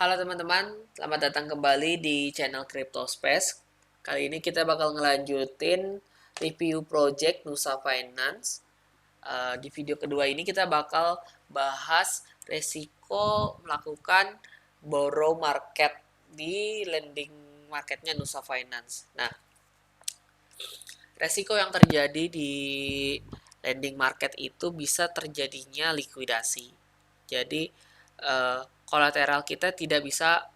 Halo teman-teman, selamat datang kembali di channel Crypto Space. Kali ini kita bakal ngelanjutin review project Nusa Finance. Di video kedua ini kita bakal bahas resiko melakukan borrow market di lending marketnya Nusa Finance. Nah, resiko yang terjadi di lending market itu bisa terjadinya likuidasi. Jadi, kolateral kita tidak bisa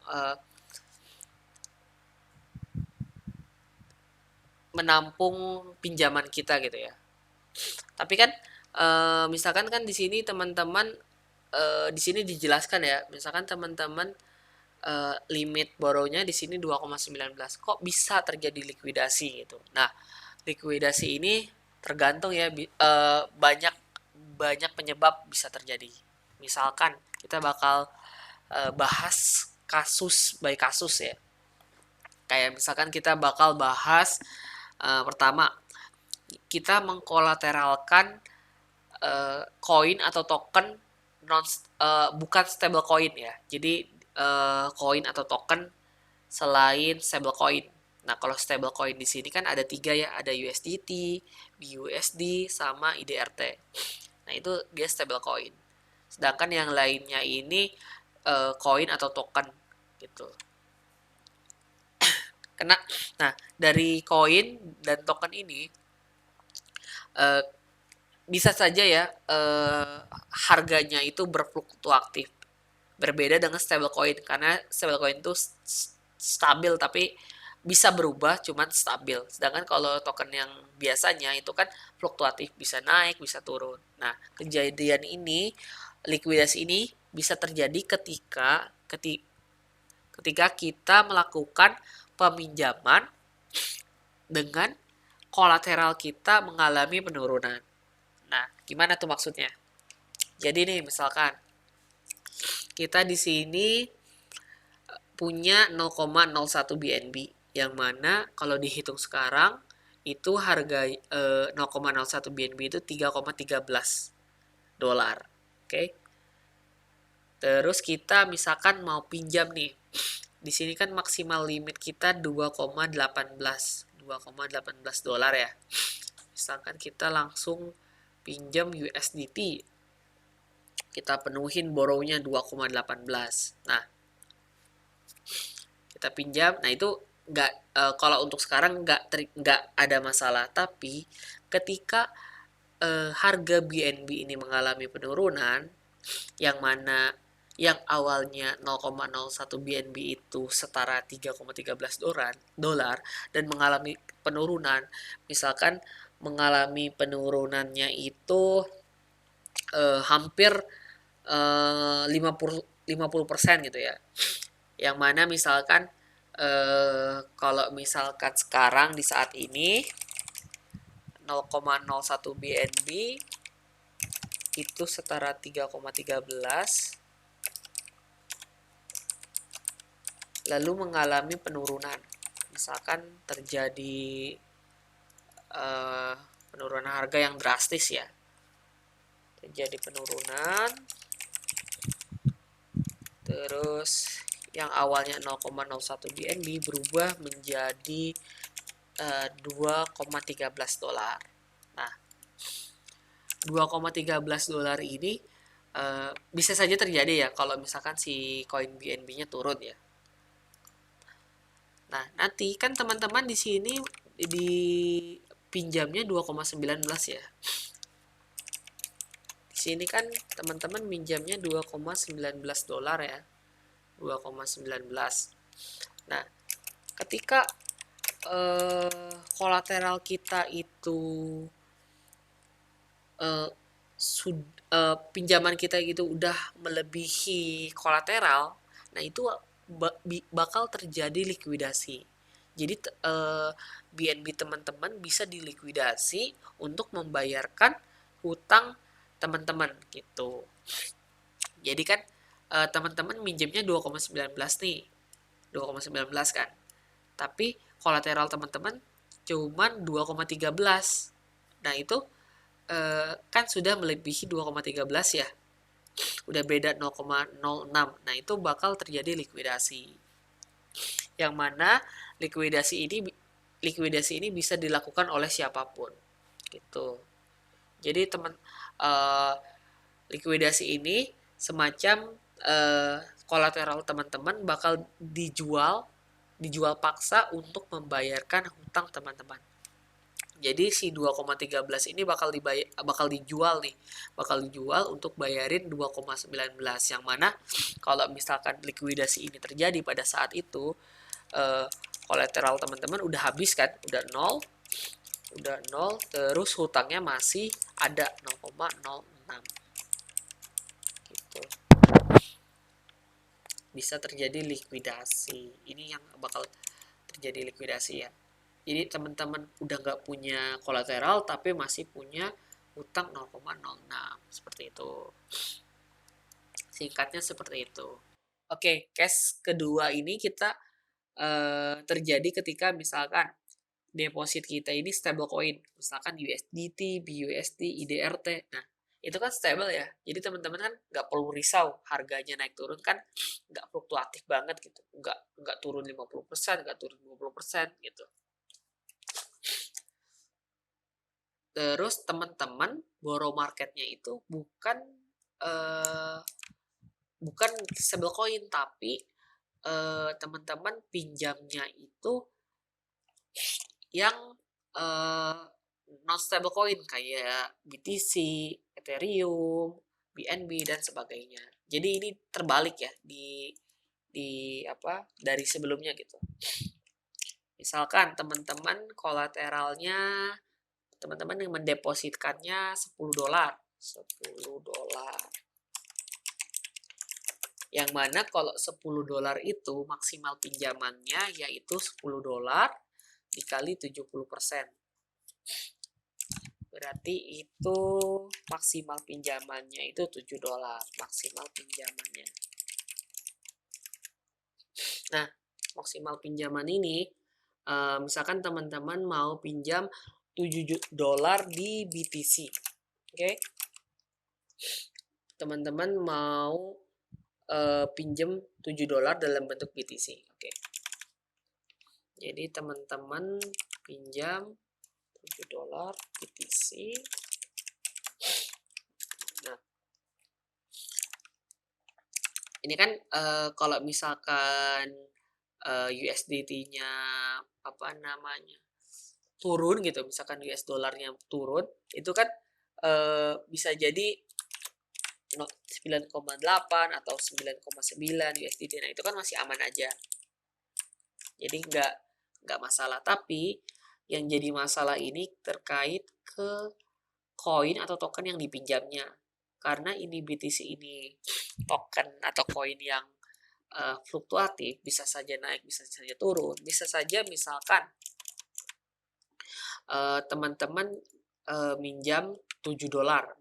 menampung pinjaman kita gitu ya. Tapi kan misalkan kan di sini teman-teman di sini dijelaskan ya, misalkan teman-teman limit borrownya di sini 2,19. Kok bisa terjadi likuidasi gitu. Nah, likuidasi ini tergantung ya banyak banyak penyebab bisa terjadi. Misalkan kita bakal bahas kasus by kasus ya. Kayak misalkan kita bakal bahas pertama, kita mengkolateralkan koin atau token non bukan stable coin ya. Jadi koin atau token selain stable coin. Nah, kalau stable coin di sini kan ada tiga ya, ada USDT, BUSD, sama IDRT. Nah, itu dia stable coin. Sedangkan yang lainnya ini koin atau token gitu. Nah, dari koin dan token ini uh, bisa saja ya harganya itu berfluktuatif. Berbeda dengan stablecoin karena stablecoin itu stabil tapi bisa berubah cuman stabil. Sedangkan kalau token yang biasanya itu kan fluktuatif, bisa naik, bisa turun. Nah, kejadian ini, likuidasi ini bisa terjadi ketika kita melakukan peminjaman dengan kolateral kita mengalami penurunan. Nah, gimana tuh maksudnya? Jadi nih, misalkan kita di sini punya 0,01 BNB, yang mana kalau dihitung sekarang itu harga 0,01 BNB itu 3,13 dolar. Oke. Terus kita misalkan mau pinjam nih. Di sini kan maksimal limit kita 2,18 dolar ya. Misalkan kita langsung pinjam USDT, kita penuhin borrownya 2,18. Nah, kita pinjam. Nah, itu nggak kalau untuk sekarang nggak ada masalah. Tapi ketika harga BNB ini mengalami penurunan, yang mana yang awalnya 0,01 BNB itu setara 3,13 dolar dan mengalami penurunan, misalkan mengalami penurunannya itu hampir 50% gitu ya. Yang mana misalkan kalau misalkan sekarang di saat ini 0,01 BNB itu setara 3,13 lalu mengalami penurunan. Misalkan terjadi penurunan harga yang drastis ya. Terjadi penurunan, terus yang awalnya 0,01 BNB berubah menjadi 2,13 dolar. Nah, 2,13 dolar ini bisa saja terjadi ya kalau misalkan si koin BNB-nya turun ya. Nah, nanti kan teman-teman di sini di pinjamnya 2,19 ya. Di sini kan teman-teman minjamnya 2,19 dolar ya. 2,19. Nah, ketika kolateral kita itu pinjaman kita gitu udah melebihi kolateral, nah itu bakal terjadi likuidasi. Jadi BNB teman-teman bisa dilikuidasi untuk membayarkan hutang teman-teman gitu. Jadi kan teman-teman minjemnya 2,19 nih. 2,19 kan. Tapi kolateral teman-teman cuman 2,13. Nah, itu kan sudah melebihi 2,13 ya. udah beda 0,06. Nah, itu bakal terjadi likuidasi. Yang mana likuidasi ini likuidasi ini bisa dilakukan oleh siapapun. Gitu. Jadi uh, likuidasi ini semacam kolateral teman-teman bakal dijual paksa untuk membayarkan hutang teman-teman. Jadi si 2,13 ini bakal dijual untuk bayarin 2,19, yang mana kalau misalkan likuidasi ini terjadi pada saat itu, kolateral teman-teman udah habis kan, udah nol, terus hutangnya masih ada 0,06 gitu. Bisa terjadi likuidasi. Ini yang bakal terjadi likuidasi ya. Jadi teman-teman udah nggak punya kolateral tapi masih punya utang 0,06 seperti itu. Singkatnya seperti itu. Oke, case kedua ini kita terjadi ketika misalkan deposit kita ini stablecoin, misalkan USDT, BUSD, IDRT. Nah, itu kan stable ya. Jadi teman-teman kan nggak perlu risau harganya naik turun, kan nggak fluktuatif banget gitu. Nggak turun 50%, nggak turun 20% gitu. Terus teman-teman borrow marketnya itu bukan stablecoin, tapi teman-teman pinjamnya itu yang non stablecoin kayak BTC, Ethereum, BNB dan sebagainya. Jadi ini terbalik ya dari sebelumnya gitu. Misalkan teman-teman kolateralnya, teman-teman yang mendepositkannya $10. Yang mana kalau $10 itu maksimal pinjamannya yaitu $10 dikali 70%. Berarti itu maksimal pinjamannya itu $7 maksimal pinjamannya. Nah, maksimal pinjaman ini misalkan teman-teman mau pinjam $7 di BTC. Oke. Teman-teman mau pinjam $7 dalam bentuk BTC. Oke. Jadi teman-teman pinjam $7 BTC. Nah, ini kan kalau misalkan USDT-nya turun gitu, misalkan US dollarnya turun, itu kan bisa jadi 9,8 atau 9,9 USDT. Nah, itu kan masih aman aja. Jadi nggak masalah. Tapi yang jadi masalah ini terkait ke koin atau token yang dipinjamnya. Karena ini BTC ini token atau koin yang fluktuatif, bisa saja naik, bisa saja turun. Bisa saja misalkan teman-teman minjam $7.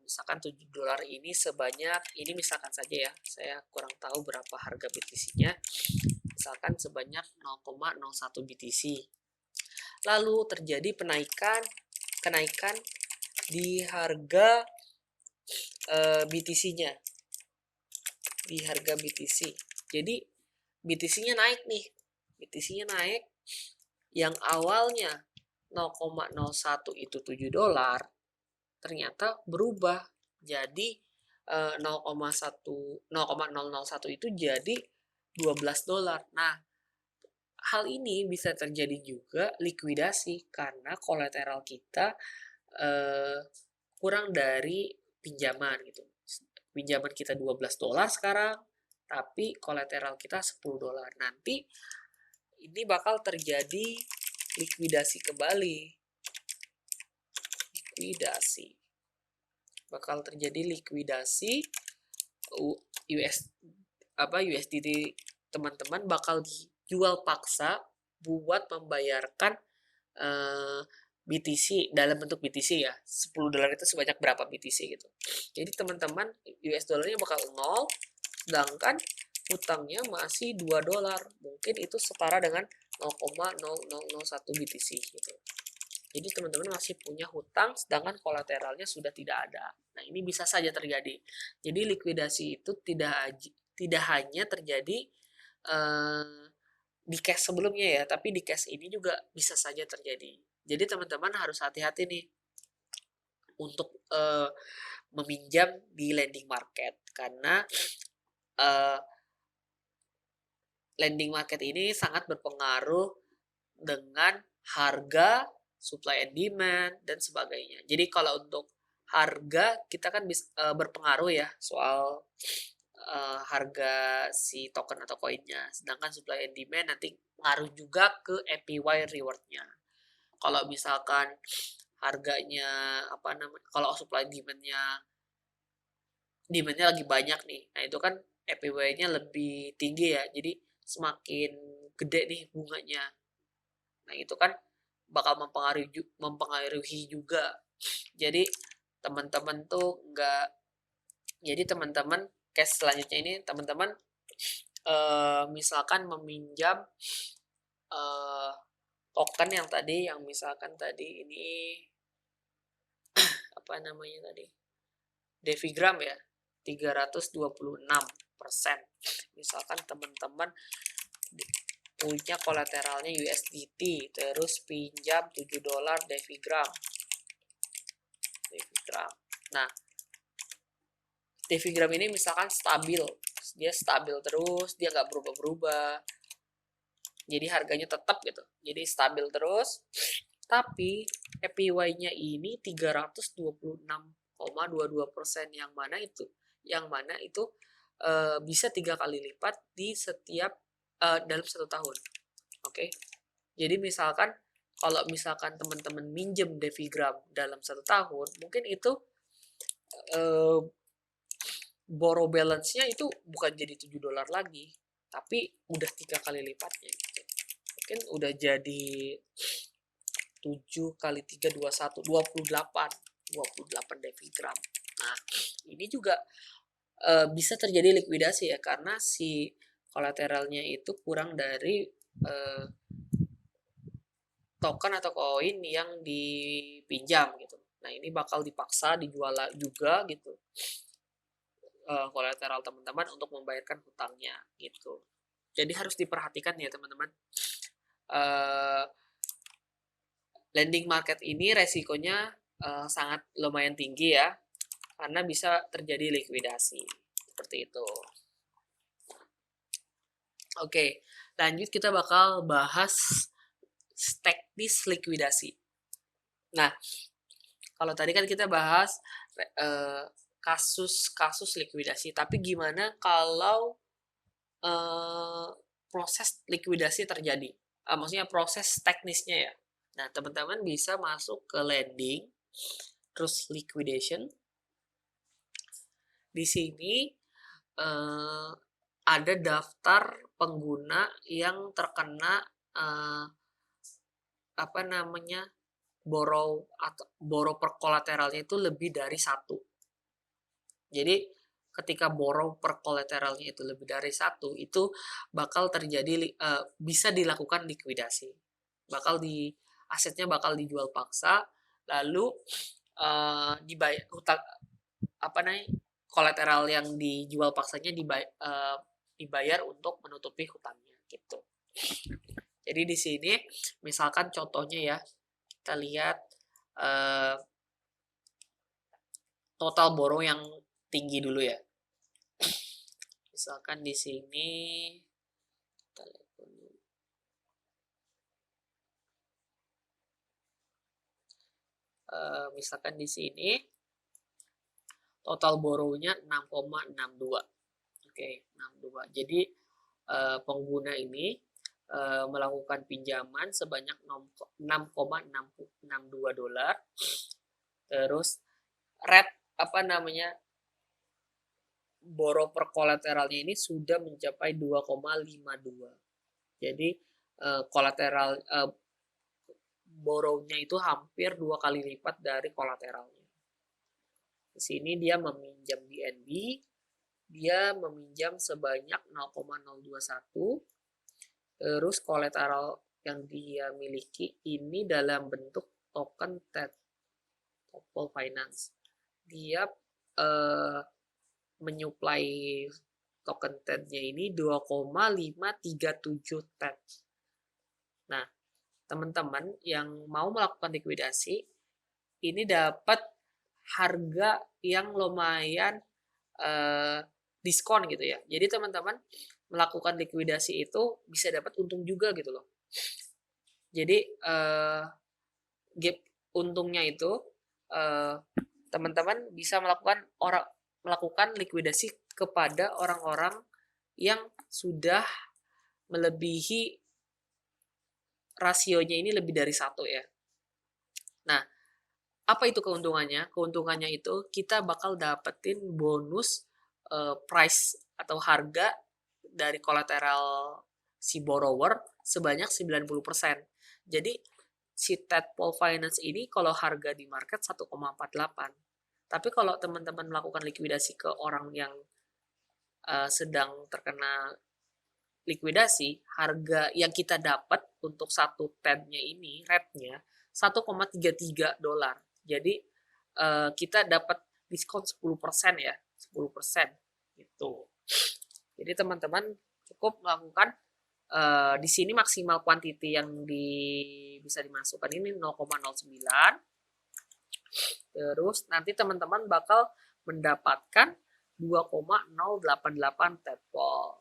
Misalkan $7 ini sebanyak, ini misalkan saja ya, saya kurang tahu berapa harga BTC-nya. Misalkan sebanyak 0,01 BTC. Lalu terjadi kenaikan di harga BTC-nya. Di harga BTC. Jadi BTC-nya naik nih. BTC-nya naik yang awalnya 0,01 itu $7, ternyata berubah jadi 0,001 itu jadi $12. Nah, hal ini bisa terjadi juga likuidasi karena kolateral kita kurang dari pinjaman gitu. Pinjaman kita $12 sekarang, tapi kolateral kita $10. Nanti ini bakal terjadi likuidasi kembali. Bakal terjadi likuidasi USDT teman-teman bakal dijual paksa buat membayarkan BTC dalam bentuk BTC ya. $10 itu sebanyak berapa BTC gitu. Jadi teman-teman US dollarnya bakal 0, sedangkan hutangnya masih $2. Mungkin itu setara dengan 0,0001 BTC gitu. Jadi teman-teman masih punya hutang sedangkan kolateralnya sudah tidak ada. Nah, ini bisa saja terjadi. Jadi likuidasi itu tidak hanya terjadi di cash sebelumnya ya, tapi di cash ini juga bisa saja terjadi. Jadi teman-teman harus hati-hati nih untuk meminjam di lending market karena lending market ini sangat berpengaruh dengan harga, supply and demand, dan sebagainya. Jadi kalau untuk harga, kita kan bisa berpengaruh ya soal harga si token atau koinnya. Sedangkan supply and demand nanti ngaruh juga ke APY rewardnya. Kalau misalkan harganya kalau supply demandnya lagi banyak nih, nah itu kan APY-nya lebih tinggi ya, jadi semakin gede nih bunganya. Nah, itu kan bakal mempengaruhi juga. Jadi teman-teman tuh nggak jadi teman-teman case selanjutnya ini teman-teman misalkan meminjam token yang misalkan tadi ini apa namanya tadi Devigram ya 326%. Misalkan teman-teman punya kolateralnya USDT terus pinjam $7 Devigram. Nah, Devigram ini misalkan dia stabil terus, dia nggak berubah-berubah, jadi harganya tetap gitu, jadi stabil terus, tapi APY-nya ini 326,22%, yang mana itu bisa 3 kali lipat di setiap dalam 1 tahun. Oke, jadi kalau misalkan teman-teman minjem Devigram dalam 1 tahun, mungkin itu borrow balance-nya itu bukan jadi $7 lagi, tapi udah 3 kali lipatnya gitu. Mungkin udah jadi 7 kali 3, 21, 28 Devigram. Nah, ini juga bisa terjadi likuidasi ya, karena si kolateralnya itu kurang dari token atau koin yang dipinjam gitu. Nah, ini bakal dipaksa dijual juga gitu kolateral teman-teman untuk membayarkan hutangnya gitu. Jadi harus diperhatikan ya teman-teman. Lending market ini resikonya sangat lumayan tinggi ya, karena bisa terjadi likuidasi seperti itu. Oke, lanjut kita bakal bahas teknis likuidasi. Nah, kalau tadi kan kita bahas kasus likuidasi, tapi gimana kalau proses likuidasi terjadi? Maksudnya proses teknisnya ya. Nah, teman-teman bisa masuk ke lending, terus liquidation. Di sini ada daftar pengguna yang terkena borrow per kolateralnya itu lebih dari 1. Jadi ketika borrow per kolateralnya itu lebih dari 1, itu bakal terjadi bisa dilakukan likuidasi. Asetnya bakal dijual paksa, lalu dibayar kolateral yang dijual paksanya dibayar untuk menutupi hutangnya gitu. Jadi di sini misalkan contohnya ya, kita lihat total borrow yang tinggi dulu ya. Misalkan di sini misalkan di sini total borrow-nya 6,62. Oke, 62. Jadi pengguna ini melakukan pinjaman sebanyak $6,62. Terus rate borrow per kolateralnya ini sudah mencapai 2,52. Jadi kolateral borrow-nya itu hampir 2 kali lipat dari kolateralnya. Di sini dia meminjam BNB, dia meminjam sebanyak 0,021. Terus kolateral yang dia miliki ini dalam bentuk token Tadpole Finance. Dia uh, menyuplai token TED-nya ini 2,537 TED. Nah, teman-teman yang mau melakukan likuidasi ini dapat harga yang lumayan diskon gitu ya. Jadi teman-teman melakukan likuidasi itu bisa dapat untung juga gitu loh. Jadi gap untungnya itu teman-teman bisa melakukan likuidasi kepada orang-orang yang sudah melebihi rasionya ini lebih dari 1 ya. Nah, apa itu keuntungannya? Keuntungannya itu kita bakal dapetin bonus price atau harga dari kolateral si borrower sebanyak 90%. Jadi si Tadpole Finance ini kalau harga di market 1,48. Tapi kalau teman-teman melakukan likuidasi ke orang yang sedang terkena likuidasi, harga yang kita dapat untuk satu TED-nya ini, rate-nya, $1,33. Jadi kita dapat diskon 10% ya, 10% gitu. Jadi teman-teman cukup melakukan di sini maksimal quantity yang bisa dimasukkan ini 0,09. Terus nanti teman-teman bakal mendapatkan 2,088 tadpole.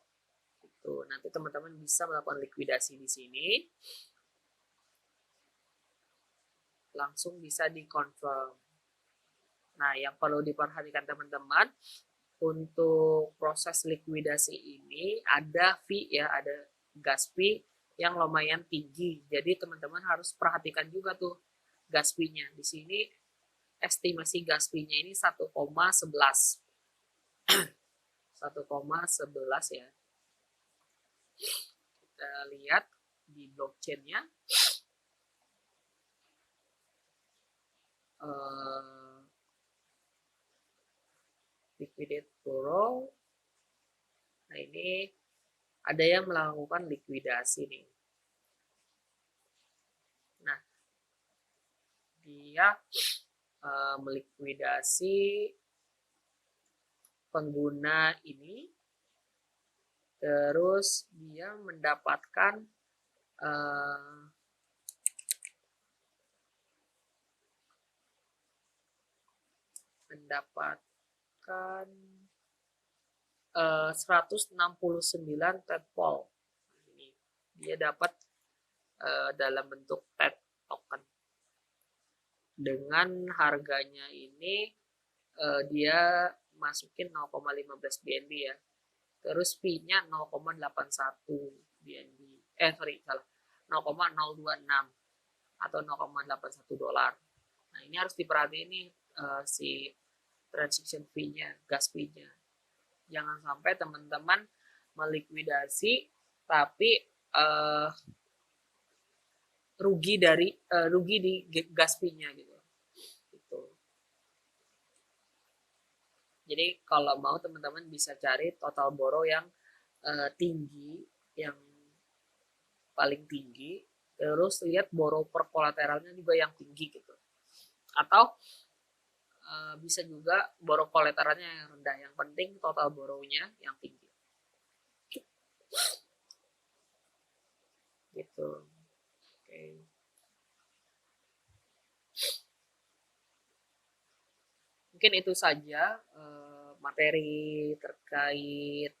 Gitu. Nanti teman-teman bisa melakukan likuidasi di sini. Langsung bisa di-confirm. Nah, yang perlu diperhatikan teman-teman, untuk proses likuidasi ini ada fee ya, ada gas fee yang lumayan tinggi. Jadi teman-teman harus perhatikan juga tuh gas fee-nya. Di sini estimasi gas fee-nya ini 1,11. 1,11 ya. Kita lihat di blockchain-nya. Liquidate borrow. Nah, ini ada yang melakukan likuidasi nih. Nah, dia melikuidasi pengguna ini, terus dia mendapatkan mendapatkan 169 tadpole. Ini dia dapat dalam bentuk TED token. Dengan harganya ini dia masukin 0,15 BNB ya. Terus fee-nya 0,81 BNB. Salah. 0,026 atau 0,81 dolar. Nah, ini harus diperhatiin nih si transaction fee-nya, gas fee-nya. Jangan sampai teman-teman melikuidasi tapi rugi di gas fee-nya gitu. Jadi kalau mau teman-teman bisa cari total borrow yang tinggi, yang paling tinggi, terus lihat borrow per kolateralnya juga yang tinggi gitu. Atau bisa juga borrow kolateralnya yang rendah. Yang penting total borrownya yang tinggi. Gitu. Oke. Mungkin itu saja materi terkait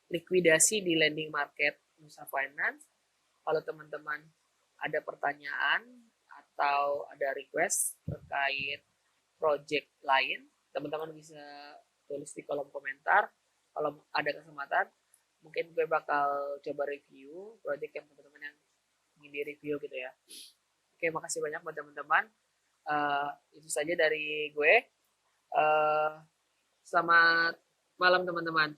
likuidasi di lending market Nusa Finance. Kalau teman-teman ada pertanyaan atau ada request terkait project lain, teman-teman bisa tulis di kolom komentar. Kalau ada kesempatan, mungkin gue bakal coba review project yang teman-teman yang ingin di-review gitu ya. Oke, makasih banyak buat teman-teman. Itu saja dari gue. Selamat malam teman-teman.